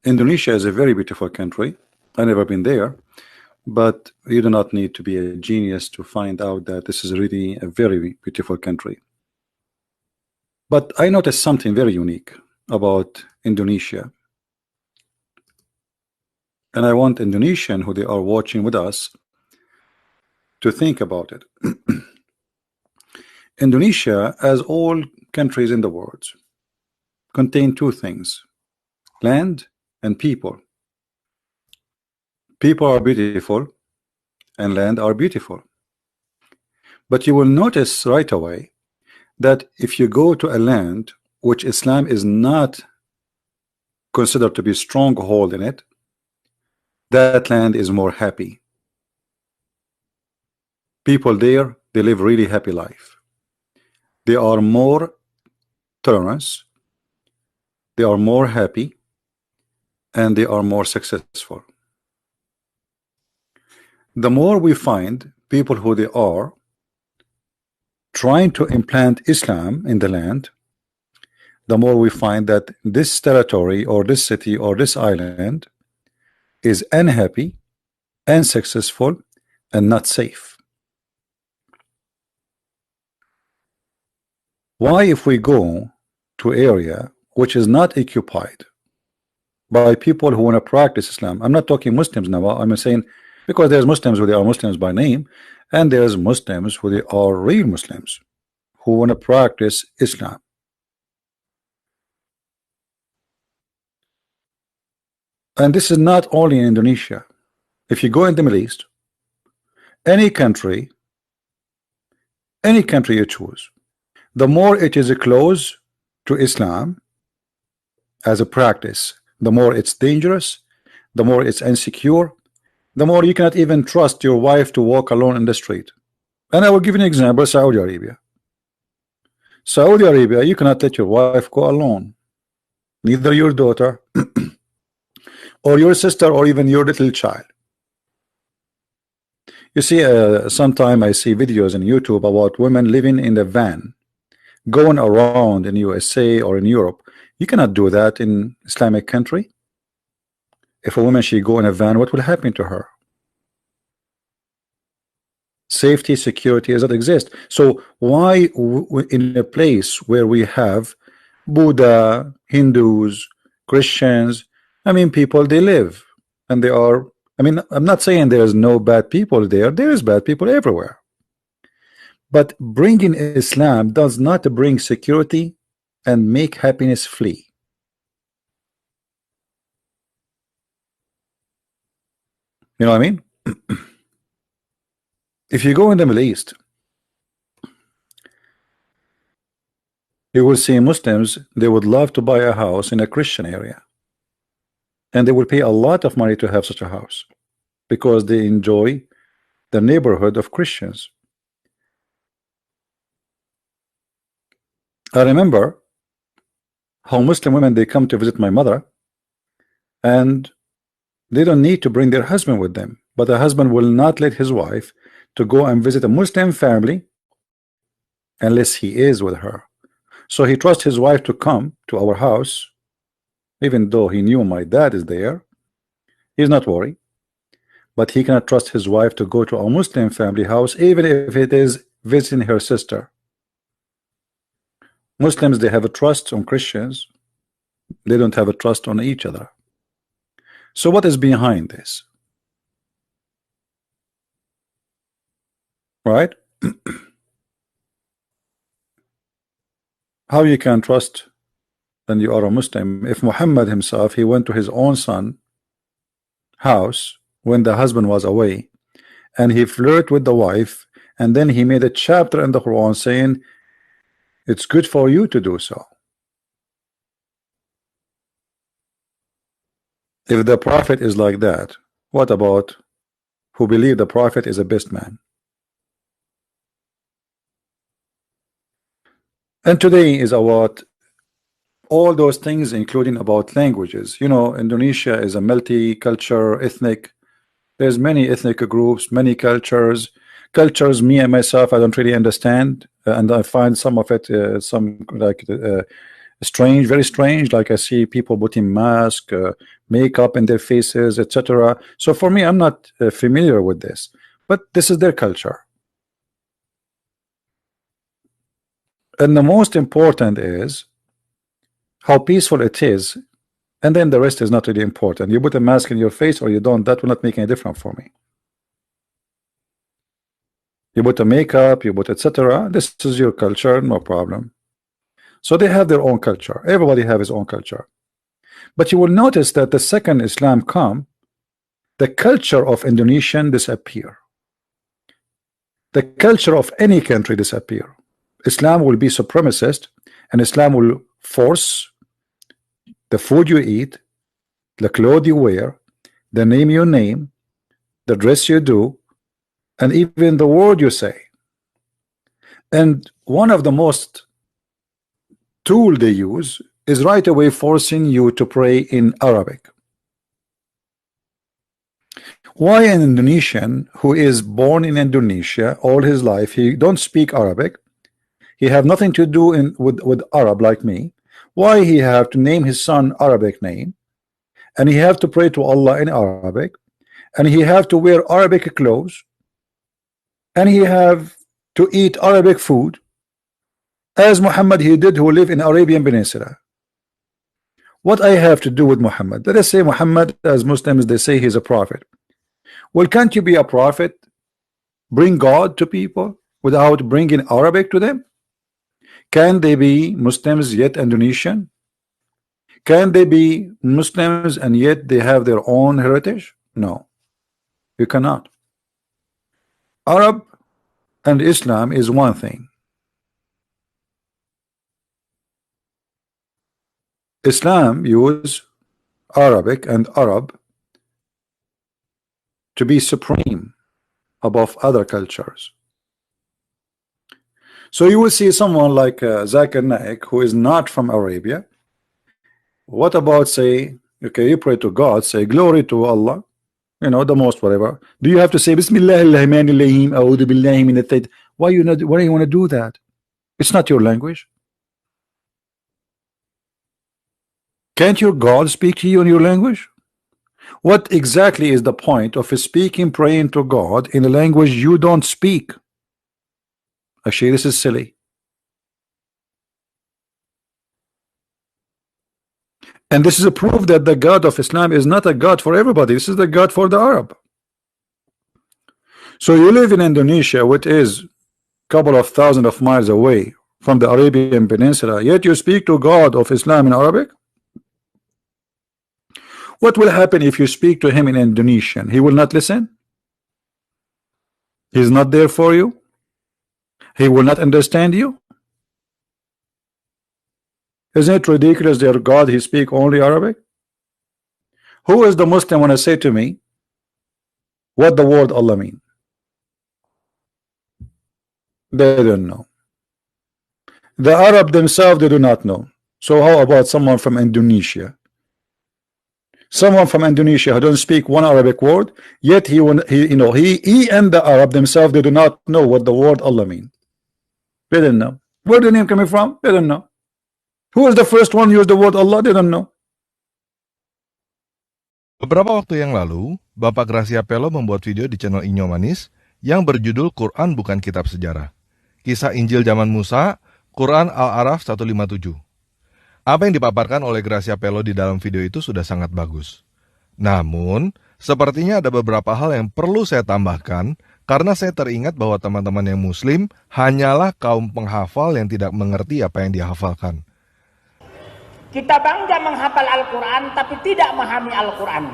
Indonesia is a very beautiful country. I've never been there, but you do not need to be a genius to find out that this is really a very beautiful country. But I noticed something very unique about Indonesia, and I want Indonesian who they are watching with us to think about it. Indonesia, as all countries in the world, contain two things: land and people. People are beautiful and land are beautiful. But you will notice right away that if you go to a land which Islam is not considered to be a stronghold in it, that land is more happy. People there, they live really happy life. They are more tolerant, they are more happy, and they are more successful. The more we find people who they are trying to implant Islam in the land, the more we find that this territory or this city or this island is unhappy, unsuccessful, and not safe. Why, if we go to area which is not occupied by people who want to practice Islam, I'm not talking Muslims now, I'm saying, because there's Muslims who they are Muslims by name, and there's Muslims who they are real Muslims who want to practice Islam. And this is not only in Indonesia. If you go in the Middle East, any country you choose, the more it is close to Islam as a practice, the more it's dangerous, the more it's insecure, the more you cannot even trust your wife to walk alone in the street. And I will give you an example: Saudi Arabia. Saudi Arabia, you cannot let your wife go alone, neither your daughter or your sister or even your little child. You see, sometime I see videos on YouTube about women living in the van, going around in USA or in Europe. You cannot do that in Islamic country. If a woman she go in a van, what will happen to her? Safety, security does not exist. So why in a place where we have Buddha, Hindus, Christians, I mean, people, they live and they are, I mean, I'm not saying there is no bad people there. There is bad people everywhere. But bringing Islam does not bring security and make happiness flee. You know what I mean? If you go in the Middle East, you will see Muslims, they would love to buy a house in a Christian area, and they will pay a lot of money to have such a house because they enjoy the neighborhood of Christians. I remember how Muslim women, they come to visit my mother, and they don't need to bring their husband with them, but the husband will not let his wife to go and visit a Muslim family unless he is with her. So he trusts his wife to come to our house, even though he knew my dad is there. He's not worried, but he cannot trust his wife to go to a Muslim family house, even if it is visiting her sister. Muslims, they have a trust on Christians, they don't have a trust on each other. So what is behind this? Right? How you can trust when you are a Muslim? If Muhammad himself, he went to his own son house when the husband was away, and he flirted with the wife, and then he made a chapter in the Quran saying it's good for you to do so. If the Prophet is like that, what about who believe the Prophet is a best man? And today is about all those things, including about languages. You know, Indonesia is a multi-cultural ethnic. There's many ethnic groups, many cultures. Cultures, me and myself, I don't really understand, and I find some of it, some like strange, very strange. Like I see people putting mask, makeup in their faces, etc. So for me, I'm not familiar with this, but this is their culture. And the most important is how peaceful it is, and then the rest is not really important. You put a mask in your face or you don't, that will not make any difference for me. You put a makeup, you put etc. This is your culture, no problem. So they have their own culture. Everybody have his own culture. But you will notice that the second Islam come, the culture of Indonesian disappear. The culture of any country disappear. Islam will be supremacist, and Islam will force the food you eat, the clothes you wear, the name you name, the dress you do, and even the word you say. And one of the most tool they use is right away forcing you to pray in Arabic. Why an Indonesian who is born in Indonesia all his life, he don't speak Arabic, he have nothing to do with Arab like me, why he have to name his son Arabic name, and he have to pray to Allah in Arabic, and he have to wear Arabic clothes, and he have to eat Arabic food, as Muhammad he did, who live in Arabian Peninsula. What I have to do with Muhammad? Let us say Muhammad, as Muslims they say he's a prophet. Well, can't you be a prophet, bring God to people without bringing Arabic to them? Can they be Muslims yet Indonesian? Can they be Muslims and yet they have their own heritage? No, you cannot. Arab and Islam is one thing. Islam use Arabic and Arab to be supreme above other cultures. So you will see someone like Zakir Naik, who is not from Arabia. What about say, okay, you pray to God, say glory to Allah, you know, the most whatever. Do you have to say Bismillah ar-Rahman ar-Rahim, A'udhu billahi min at-Tayt? Why you not? Why do you want to do that? It's not your language. Can't your God speak to you in your language? What exactly is the point of speaking, praying to God in a language you don't speak? Actually, this is silly. And this is a proof that the God of Islam is not a God for everybody. This is the God for the Arab. So you live in Indonesia, which is a couple of thousands of miles away from the Arabian Peninsula, yet you speak to God of Islam in Arabic? What will happen if you speak to him in Indonesian? He will not listen? He's not there for you? He will not understand you? Isn't it ridiculous that God, he speak only Arabic? Who is the Muslim when I say to me what the word Allah mean? They don't know. The Arab themselves, they do not know. So how about someone from Indonesia? Someone from Indonesia who don't speak one Arabic word, yet he and the Arab themselves, they do not know what the word Allah mean. They don't know. Where the name coming from? They don't know. Who was the first one who used the word Allah? They don't know. Beberapa waktu yang lalu, Bapak Gracia Pello membuat video di channel Inyo Manis yang berjudul Quran Bukan Kitab Sejarah. Kisah Injil zaman Musa, Quran Al-Araf 157. Apa yang dipaparkan oleh Gracia Pello di dalam video itu sudah sangat bagus. Namun, sepertinya ada beberapa hal yang perlu saya tambahkan karena saya teringat bahwa teman-teman yang Muslim hanyalah kaum penghafal yang tidak mengerti apa yang dihafalkan. Kita bangga menghafal Al-Quran tapi tidak memahami Al-Quran.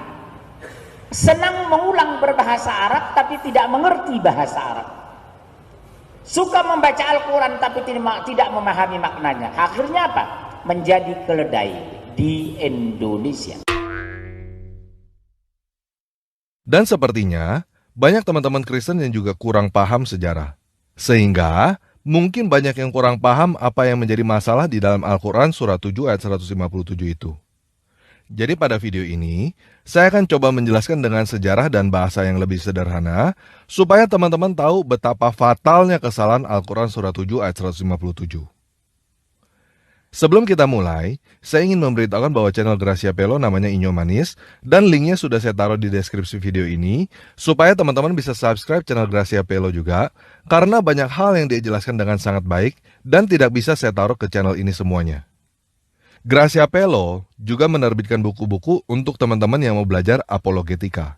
Senang mengulang berbahasa Arab tapi tidak mengerti bahasa Arab. Suka membaca Al-Quran tapi tidak memahami maknanya. Akhirnya apa? Menjadi keledai di Indonesia. Dan sepertinya banyak teman-teman Kristen yang juga kurang paham sejarah. Sehingga mungkin banyak yang kurang paham apa yang menjadi masalah di dalam Al-Quran surat 7 ayat 157 itu. Jadi pada video ini, saya akan coba menjelaskan dengan sejarah dan bahasa yang lebih sederhana, supaya teman-teman tahu betapa fatalnya kesalahan Al-Quran surat 7 ayat 157. Sebelum kita mulai, saya ingin memberitahukan bahwa channel Gracia Pelo namanya Inyo Manis, dan linknya sudah saya taruh di deskripsi video ini, supaya teman-teman bisa subscribe channel Gracia Pelo juga, karena banyak hal yang dia jelaskan dengan sangat baik, dan tidak bisa saya taruh ke channel ini semuanya. Gracia Pelo juga menerbitkan buku-buku untuk teman-teman yang mau belajar apologetika.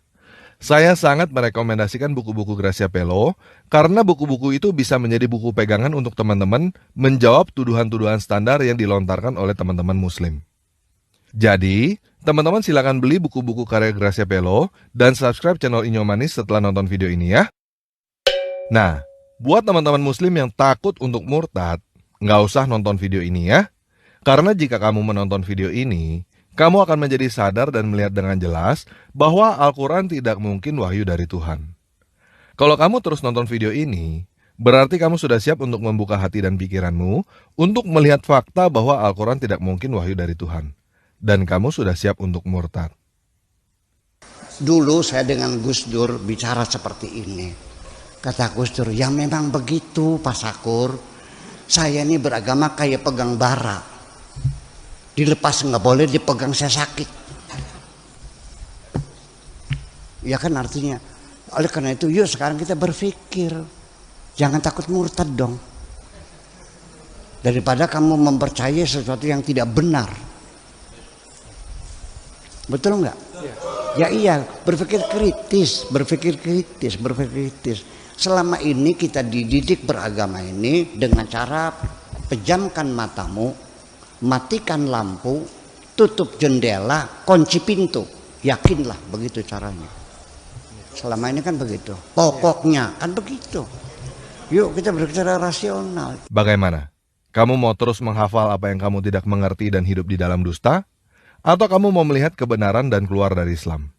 Saya sangat merekomendasikan buku-buku Gracia Pelo karena buku-buku itu bisa menjadi buku pegangan untuk teman-teman menjawab tuduhan-tuduhan standar yang dilontarkan oleh teman-teman Muslim. Jadi, teman-teman silakan beli buku-buku karya Gracia Pelo dan subscribe channel Inyo Manis setelah nonton video ini ya. Nah, buat teman-teman Muslim yang takut untuk murtad, nggak usah nonton video ini ya. Karena jika kamu menonton video ini, kamu akan menjadi sadar dan melihat dengan jelas bahwa Al-Quran tidak mungkin wahyu dari Tuhan. Kalau kamu terus nonton video ini, berarti kamu sudah siap untuk membuka hati dan pikiranmu untuk melihat fakta bahwa Al-Quran tidak mungkin wahyu dari Tuhan. Dan kamu sudah siap untuk murtad. Dulu saya dengan Gus Dur bicara seperti ini. Kata Gus Dur, ya memang begitu Pak Sakur. Saya ini beragama kayak pegang bara. Dilepas nggak boleh, dipegang saya sakit. Ya kan artinya. Oleh karena itu yuk sekarang kita berpikir. Jangan takut murtad dong. Daripada kamu mempercayai sesuatu yang tidak benar. Betul nggak? Ya iya, berpikir kritis. Selama ini kita dididik beragama ini dengan cara pejamkan matamu, matikan lampu, tutup jendela, kunci pintu. Yakinlah begitu caranya. Selama ini kan begitu. Pokoknya kan begitu. Yuk kita berbicara rasional. Bagaimana? Kamu mau terus menghafal apa yang kamu tidak mengerti dan hidup di dalam dusta? Atau kamu mau melihat kebenaran dan keluar dari Islam?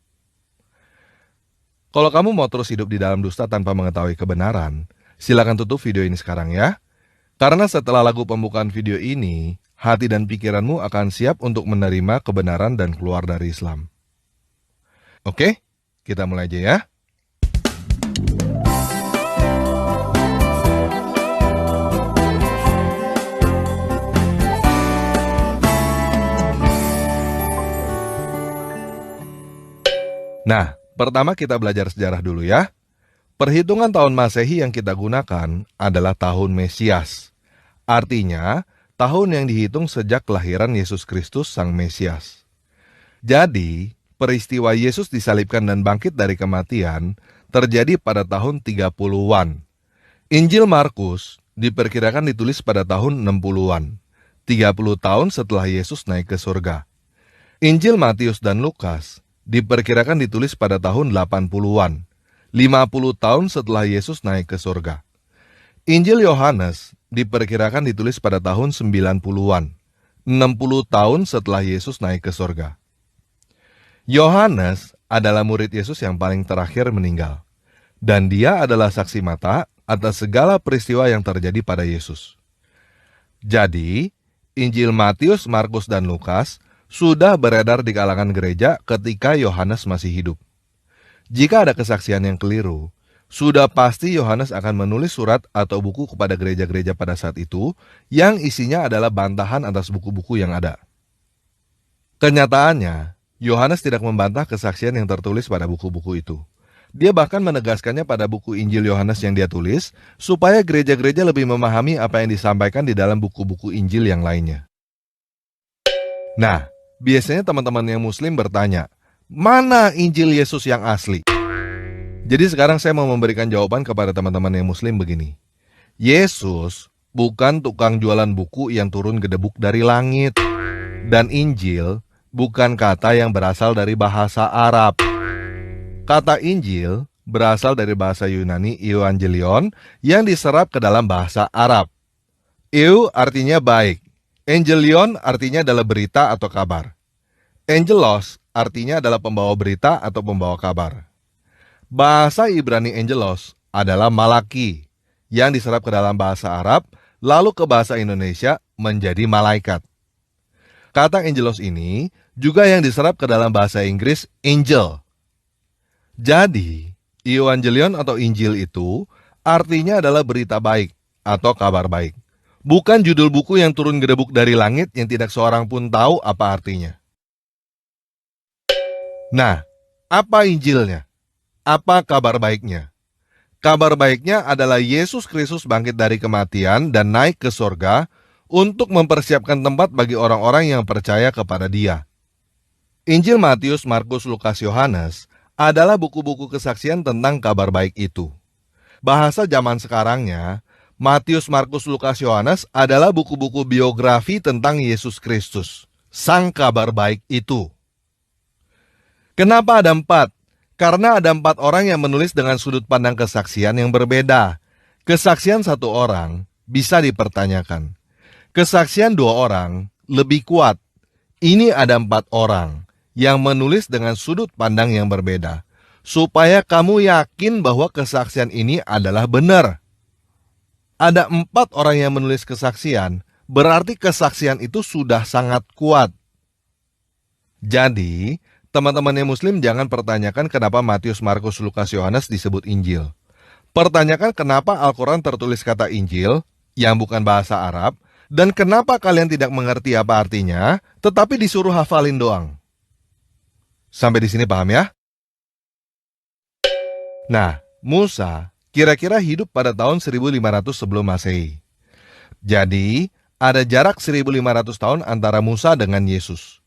Kalau kamu mau terus hidup di dalam dusta tanpa mengetahui kebenaran, silakan tutup video ini sekarang ya. Karena setelah lagu pembukaan video ini, hati dan pikiranmu akan siap untuk menerima kebenaran dan keluar dari Islam. Oke, kita mulai aja ya. Nah, pertama kita belajar sejarah dulu ya. Perhitungan tahun Masehi yang kita gunakan adalah tahun Mesias. Artinya, tahun yang dihitung sejak kelahiran Yesus Kristus Sang Mesias. Jadi, peristiwa Yesus disalibkan dan bangkit dari kematian terjadi pada tahun 30-an. Injil Markus diperkirakan ditulis pada tahun 60-an, 30 tahun setelah Yesus naik ke surga. Injil Matius dan Lukas diperkirakan ditulis pada tahun 80-an, 50 tahun setelah Yesus naik ke surga. Injil Yohanes diperkirakan ditulis pada tahun 90-an, 60 tahun setelah Yesus naik ke surga. Yohanes adalah murid Yesus yang paling terakhir meninggal, dan dia adalah saksi mata atas segala peristiwa yang terjadi pada Yesus. Jadi, Injil Matius, Markus, dan Lukas sudah beredar di kalangan gereja ketika Yohanes masih hidup. Jika ada kesaksian yang keliru, sudah pasti Yohanes akan menulis surat atau buku kepada gereja-gereja pada saat itu yang isinya adalah bantahan atas buku-buku yang ada. Kenyataannya, Yohanes tidak membantah kesaksian yang tertulis pada buku-buku itu. Dia bahkan menegaskannya pada buku Injil Yohanes yang dia tulis, supaya gereja-gereja lebih memahami apa yang disampaikan di dalam buku-buku Injil yang lainnya. Nah, biasanya teman-teman yang Muslim bertanya, mana Injil Yesus yang asli? Jadi sekarang saya mau memberikan jawaban kepada teman-teman yang Muslim begini. Yesus bukan tukang jualan buku yang turun gedebuk dari langit. Dan Injil bukan kata yang berasal dari bahasa Arab. Kata Injil berasal dari bahasa Yunani Evangelion yang diserap ke dalam bahasa Arab. Eu artinya baik. Angelion artinya adalah berita atau kabar. Angelos artinya adalah pembawa berita atau pembawa kabar. Bahasa Ibrani Angelos adalah Malaki yang diserap ke dalam bahasa Arab lalu ke bahasa Indonesia menjadi malaikat. Kata Angelos ini juga yang diserap ke dalam bahasa Inggris angel. Jadi, Evangelion atau Injil itu artinya adalah berita baik atau kabar baik. bukan judul buku yang turun gedebuk dari langit yang tidak seorang pun tahu apa artinya. Nah, apa Injilnya? Apa kabar baiknya? Kabar baiknya adalah Yesus Kristus bangkit dari kematian dan naik ke sorga untuk mempersiapkan tempat bagi orang-orang yang percaya kepada Dia. Injil Matius, Markus, Lukas, Yohanes adalah buku-buku kesaksian tentang kabar baik itu. Bahasa zaman sekarangnya, Matius, Markus, Lukas, Yohanes adalah buku-buku biografi tentang Yesus Kristus, sang kabar baik itu. Kenapa ada 4? Karena ada 4 orang yang menulis dengan sudut pandang kesaksian yang berbeda. Kesaksian 1 orang bisa dipertanyakan. Kesaksian 2 orang lebih kuat. Ini ada 4 orang yang menulis dengan sudut pandang yang berbeda, supaya kamu yakin bahwa kesaksian ini adalah benar. Ada 4 orang yang menulis kesaksian, berarti kesaksian itu sudah sangat kuat. Jadi, teman-teman yang Muslim jangan pertanyakan kenapa Matius, Markus, Lukas, Yohanes disebut Injil. Pertanyakan kenapa Al-Quran tertulis kata Injil, yang bukan bahasa Arab, dan kenapa kalian tidak mengerti apa artinya, tetapi disuruh hafalin doang. Sampai di sini paham ya? Nah, Musa kira-kira hidup pada tahun 1500 sebelum Masehi. Jadi, ada jarak 1500 tahun antara Musa dengan Yesus.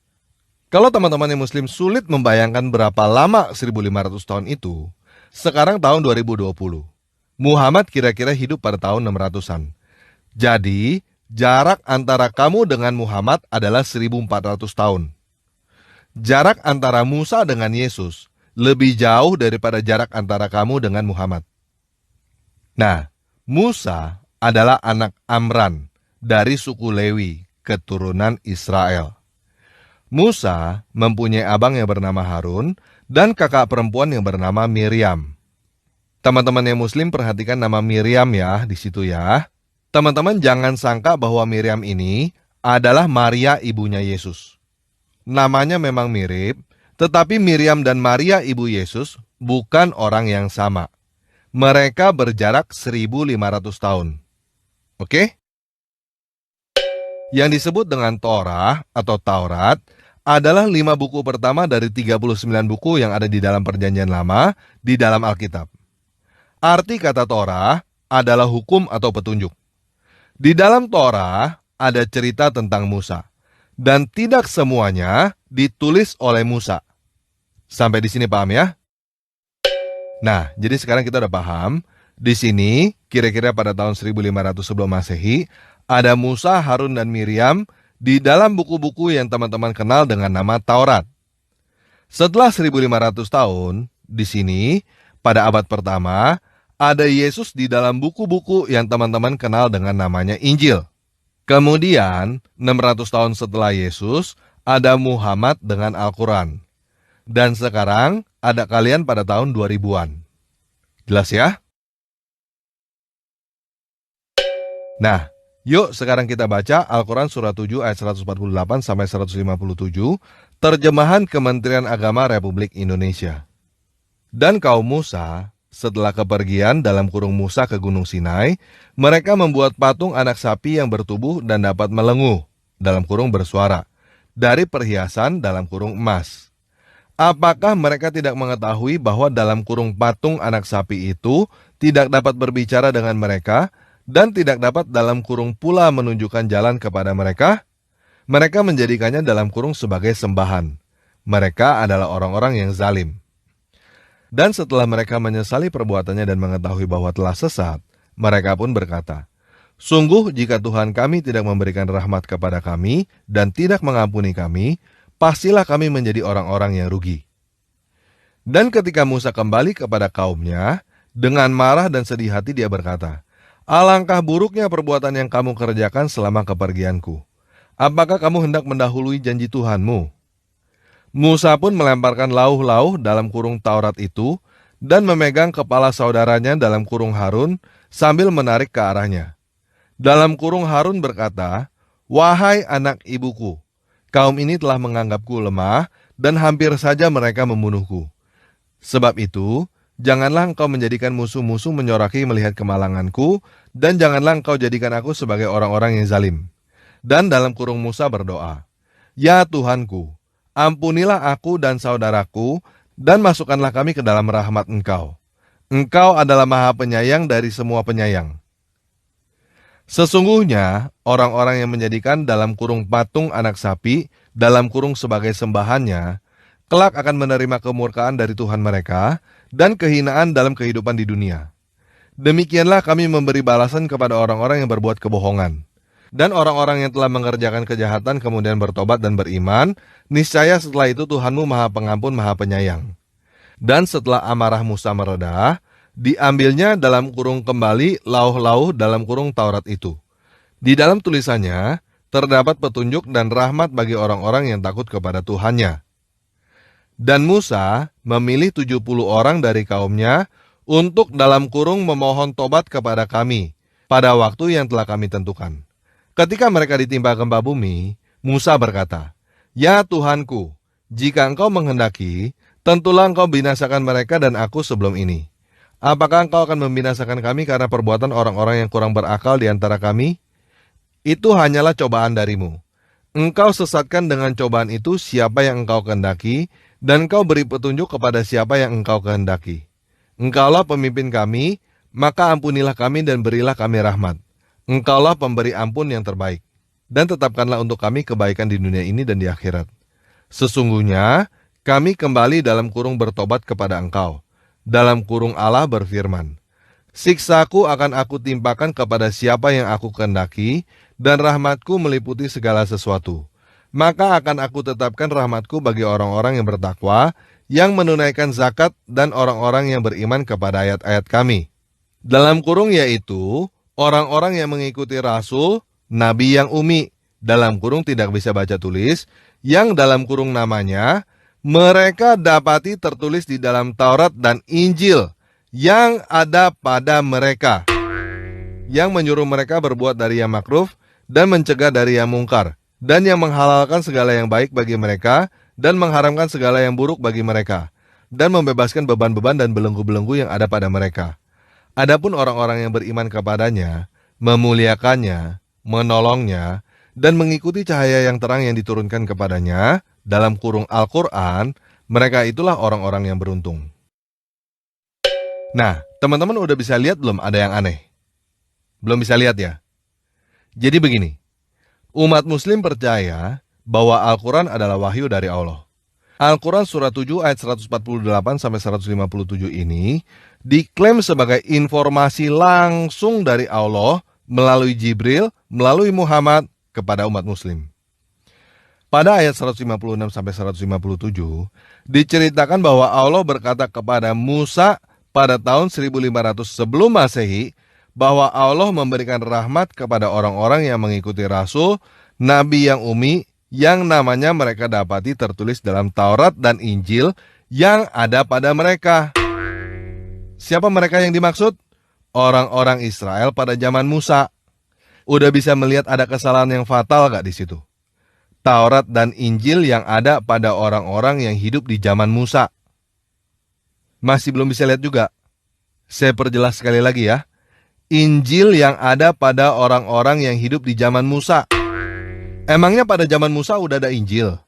Kalau teman-teman yang Muslim sulit membayangkan berapa lama 1500 tahun itu, sekarang tahun 2020. Muhammad kira-kira hidup pada tahun 600-an. Jadi, jarak antara kamu dengan Muhammad adalah 1400 tahun. Jarak antara Musa dengan Yesus lebih jauh daripada jarak antara kamu dengan Muhammad. Nah, Musa adalah anak Amran dari suku Lewi, keturunan Israel. Musa mempunyai abang yang bernama Harun dan kakak perempuan yang bernama Miriam. Teman-teman yang Muslim perhatikan nama Miriam ya di situ ya. Teman-teman jangan sangka bahwa Miriam ini adalah Maria ibunya Yesus. Namanya memang mirip, tetapi Miriam dan Maria ibu Yesus bukan orang yang sama. Mereka berjarak 1500 tahun. Oke? Yang disebut dengan Torah atau Taurat adalah 5 buku pertama dari 39 buku yang ada di dalam Perjanjian Lama di dalam Alkitab. Arti kata Torah adalah hukum atau petunjuk. Di dalam Torah ada cerita tentang Musa, dan tidak semuanya ditulis oleh Musa. Sampai di sini paham ya? Nah, jadi sekarang kita udah paham. Di sini, kira-kira pada tahun 1500 sebelum Masehi, ada Musa, Harun, dan Miriam di dalam buku-buku yang teman-teman kenal dengan nama Taurat. Setelah 1500 tahun, di sini, pada abad pertama, ada Yesus di dalam buku-buku yang teman-teman kenal dengan namanya Injil. Kemudian, 600 tahun setelah Yesus, ada Muhammad dengan Al-Quran. Dan sekarang, ada kalian pada tahun 2000-an. Jelas ya? Nah, yuk sekarang kita baca Al-Quran Surah 7 ayat 148 sampai 157, terjemahan Kementerian Agama Republik Indonesia. Dan kaum Musa, setelah kepergian dalam kurung Musa ke Gunung Sinai, mereka membuat patung anak sapi yang bertubuh dan dapat melenguh, dalam kurung bersuara, dari perhiasan dalam kurung emas. Apakah mereka tidak mengetahui bahwa dalam kurung patung anak sapi itu tidak dapat berbicara dengan mereka, dan tidak dapat dalam kurung pula menunjukkan jalan kepada mereka? Mereka menjadikannya dalam kurung sebagai sembahan. Mereka adalah orang-orang yang zalim. Dan setelah mereka menyesali perbuatannya dan mengetahui bahwa telah sesat, mereka pun berkata, "Sungguh jika Tuhan kami tidak memberikan rahmat kepada kami dan tidak mengampuni kami, pastilah kami menjadi orang-orang yang rugi." Dan ketika Musa kembali kepada kaumnya, dengan marah dan sedih hati dia berkata, "Alangkah buruknya perbuatan yang kamu kerjakan selama kepergianku. Apakah kamu hendak mendahului janji Tuhanmu?" Musa pun melemparkan lauh-lauh dalam kurung Taurat itu dan memegang kepala saudaranya dalam kurung Harun sambil menarik ke arahnya. Dalam kurung Harun berkata, "Wahai anak ibuku, kaum ini telah menganggapku lemah dan hampir saja mereka membunuhku. Sebab itu, Janganlah engkau menjadikan musuh-musuh menyoraki melihat kemalanganku, dan janganlah engkau jadikan aku sebagai orang-orang yang zalim. Dan dalam kurung Musa berdoa, Ya Tuhanku, ampunilah aku dan saudaraku, dan masukkanlah kami ke dalam rahmat Engkau. Engkau adalah Maha Penyayang dari semua penyayang. Sesungguhnya, orang-orang yang menjadikan dalam kurung patung anak sapi, dalam kurung sebagai sembahannya, kelak akan menerima kemurkaan dari Tuhan mereka, dan kehinaan dalam kehidupan di dunia. Demikianlah kami memberi balasan kepada orang-orang yang berbuat kebohongan. Dan orang-orang yang telah mengerjakan kejahatan kemudian bertobat dan beriman, niscaya setelah itu Tuhanmu Maha Pengampun, Maha Penyayang. Dan setelah amarah Musa mereda, diambilnya dalam kurung kembali lauh-lauh dalam kurung Taurat itu. Di dalam tulisannya, terdapat petunjuk dan rahmat bagi orang-orang yang takut kepada Tuhannya. Dan Musa memilih 70 orang dari kaumnya untuk dalam kurung memohon tobat kepada kami pada waktu yang telah kami tentukan. Ketika mereka ditimpa gempa bumi, Musa berkata, Ya Tuhanku, jika engkau menghendaki, tentulah engkau binasakan mereka dan aku sebelum ini. Apakah engkau akan membinasakan kami karena perbuatan orang-orang yang kurang berakal di antara kami? Itu hanyalah cobaan darimu. Engkau sesatkan dengan cobaan itu siapa yang engkau kehendaki, dan engkau beri petunjuk kepada siapa yang engkau kehendaki. Engkaulah pemimpin kami, maka ampunilah kami dan berilah kami rahmat. Engkaulah pemberi ampun yang terbaik, dan tetapkanlah untuk kami kebaikan di dunia ini dan di akhirat. Sesungguhnya, kami kembali dalam kurung bertobat kepada engkau. Dalam kurung Allah berfirman, Siksaku akan aku timpakan kepada siapa yang aku kehendaki, dan rahmatku meliputi segala sesuatu. Maka akan aku tetapkan rahmatku bagi orang-orang yang bertakwa, yang menunaikan zakat, dan orang-orang yang beriman kepada ayat-ayat kami. Dalam kurung yaitu, orang-orang yang mengikuti Rasul, Nabi yang umi, dalam kurung tidak bisa baca tulis, yang dalam kurung namanya, mereka dapati tertulis di dalam Taurat dan Injil yang ada pada mereka, yang menyuruh mereka berbuat dari yang makruf dan mencegah dari yang mungkar, dan yang menghalalkan segala yang baik bagi mereka dan mengharamkan segala yang buruk bagi mereka, dan membebaskan beban-beban dan belenggu-belenggu yang ada pada mereka. Adapun orang-orang yang beriman kepadanya, memuliakannya, menolongnya, dan mengikuti cahaya yang terang yang diturunkan kepadanya, dalam kurung Al-Quran, mereka itulah orang-orang yang beruntung. Nah, teman-teman udah bisa lihat belum ada yang aneh? Belum bisa lihat ya? Jadi begini, umat muslim percaya bahwa Al-Quran adalah wahyu dari Allah. Al-Quran surat 7 ayat 148-157 ini diklaim sebagai informasi langsung dari Allah melalui Jibril, melalui Muhammad kepada umat muslim. Pada ayat 156-157 diceritakan bahwa Allah berkata kepada Musa pada tahun 1500 sebelum Masehi bahwa Allah memberikan rahmat kepada orang-orang yang mengikuti Rasul, Nabi yang umi, yang namanya mereka dapati tertulis dalam Taurat dan Injil yang ada pada mereka. Siapa mereka yang dimaksud? Orang-orang Israel pada zaman Musa. Udah bisa melihat ada kesalahan yang fatal gak di situ? Taurat dan Injil yang ada pada orang-orang yang hidup di zaman Musa. Masih belum bisa lihat juga? Saya perjelas sekali lagi ya. Injil yang ada pada orang-orang yang hidup di zaman Musa. Emangnya pada zaman Musa udah ada Injil?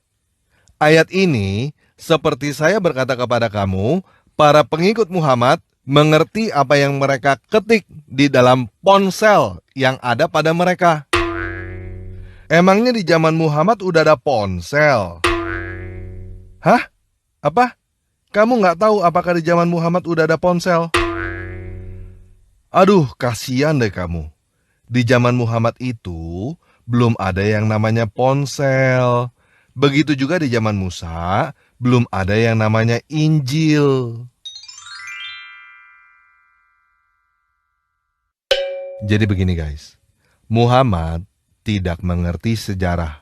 Ayat ini, seperti saya berkata kepada kamu, para pengikut Muhammad mengerti apa yang mereka ketik di dalam ponsel yang ada pada mereka. Emangnya di zaman Muhammad udah ada ponsel? Hah? Apa? Kamu nggak tahu apakah di zaman Muhammad udah ada ponsel? Aduh, kasihan deh kamu. Di zaman Muhammad itu belum ada yang namanya ponsel. Begitu juga di zaman Musa, belum ada yang namanya Injil. Jadi begini guys, Muhammad tidak mengerti sejarah.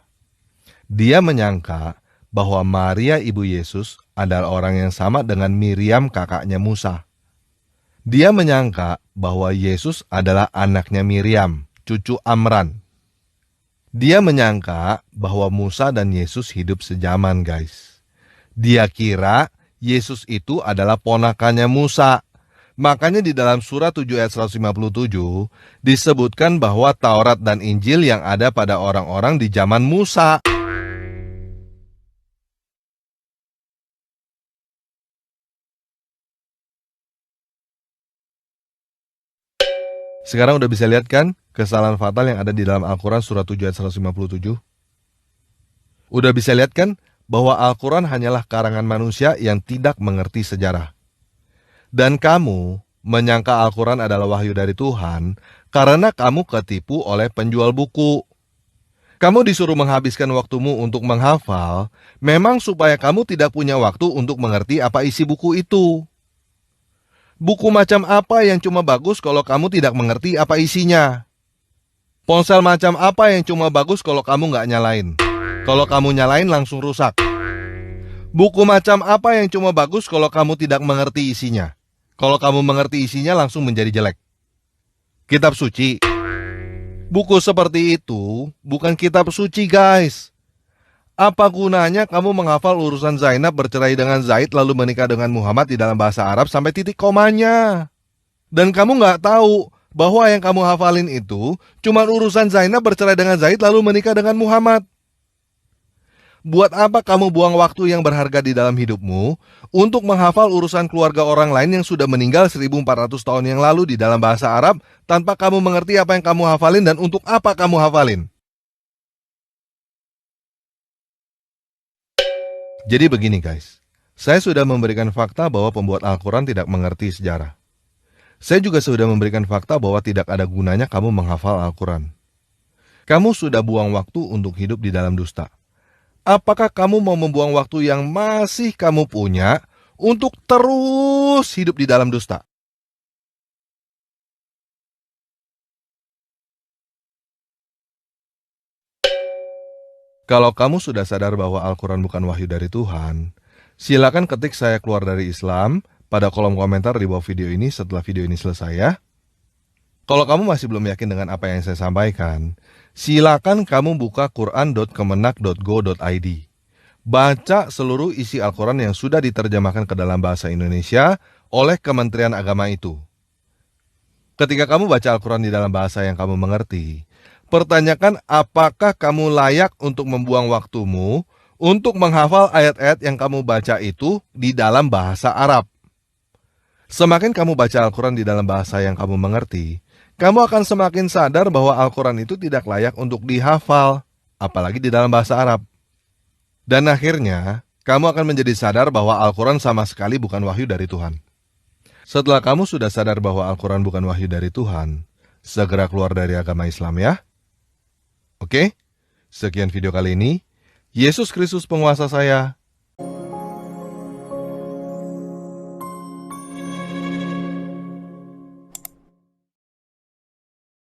Dia menyangka bahwa Maria ibu Yesus adalah orang yang sama dengan Miriam kakaknya Musa. Dia menyangka bahwa Yesus adalah anaknya Miriam, cucu Amran. Dia menyangka bahwa Musa dan Yesus hidup sejaman guys. Dia kira Yesus itu adalah ponakannya Musa. Makanya di dalam surah 7 ayat 157 disebutkan bahwa Taurat dan Injil yang ada pada orang-orang di zaman Musa. Sekarang udah bisa lihat kan kesalahan fatal yang ada di dalam Al-Quran surah 7 ayat 157? Udah bisa lihat kan bahwa Al-Quran hanyalah karangan manusia yang tidak mengerti sejarah. Dan kamu menyangka Al-Quran adalah wahyu dari Tuhan karena kamu ketipu oleh penjual buku. Kamu disuruh menghabiskan waktumu untuk menghafal, memang supaya kamu tidak punya waktu untuk mengerti apa isi buku itu. Buku macam apa yang cuma bagus kalau kamu tidak mengerti apa isinya? Ponsel macam apa yang cuma bagus kalau kamu nggak nyalain? Kalau kamu nyalain langsung rusak. Buku macam apa yang cuma bagus kalau kamu tidak mengerti isinya? Kalau kamu mengerti isinya langsung menjadi jelek. Kitab suci. Buku seperti itu bukan kitab suci, guys. Apa gunanya kamu menghafal urusan Zainab bercerai dengan Zaid lalu menikah dengan Muhammad di dalam bahasa Arab sampai titik komanya? Dan kamu nggak tahu bahwa yang kamu hafalin itu cuma urusan Zainab bercerai dengan Zaid lalu menikah dengan Muhammad. Buat apa kamu buang waktu yang berharga di dalam hidupmu untuk menghafal urusan keluarga orang lain yang sudah meninggal 1400 tahun yang lalu di dalam bahasa Arab tanpa kamu mengerti apa yang kamu hafalin dan untuk apa kamu hafalin? Jadi begini guys, saya sudah memberikan fakta bahwa pembuat Al-Quran tidak mengerti sejarah. Saya juga sudah memberikan fakta bahwa tidak ada gunanya kamu menghafal Al-Quran. Kamu sudah buang waktu untuk hidup di dalam dusta. Apakah kamu mau membuang waktu yang masih kamu punya untuk terus hidup di dalam dusta? Kalau kamu sudah sadar bahwa Al-Quran bukan wahyu dari Tuhan, silakan ketik saya keluar dari Islam pada kolom komentar di bawah video ini setelah video ini selesai ya. Kalau kamu masih belum yakin dengan apa yang saya sampaikan, silakan kamu buka quran.kemenak.go.id. Baca seluruh isi Al-Quran yang sudah diterjemahkan ke dalam bahasa Indonesia oleh Kementerian Agama itu. Ketika kamu baca Al-Quran di dalam bahasa yang kamu mengerti, pertanyakan apakah kamu layak untuk membuang waktumu untuk menghafal ayat-ayat yang kamu baca itu di dalam bahasa Arab. Semakin kamu baca Al-Quran di dalam bahasa yang kamu mengerti, kamu akan semakin sadar bahwa Al-Quran itu tidak layak untuk dihafal, apalagi di dalam bahasa Arab. Dan akhirnya, kamu akan menjadi sadar bahwa Al-Quran sama sekali bukan wahyu dari Tuhan. Setelah kamu sudah sadar bahwa Al-Quran bukan wahyu dari Tuhan, segera keluar dari agama Islam ya. Oke, sekian video kali ini. Yesus Kristus penguasa saya.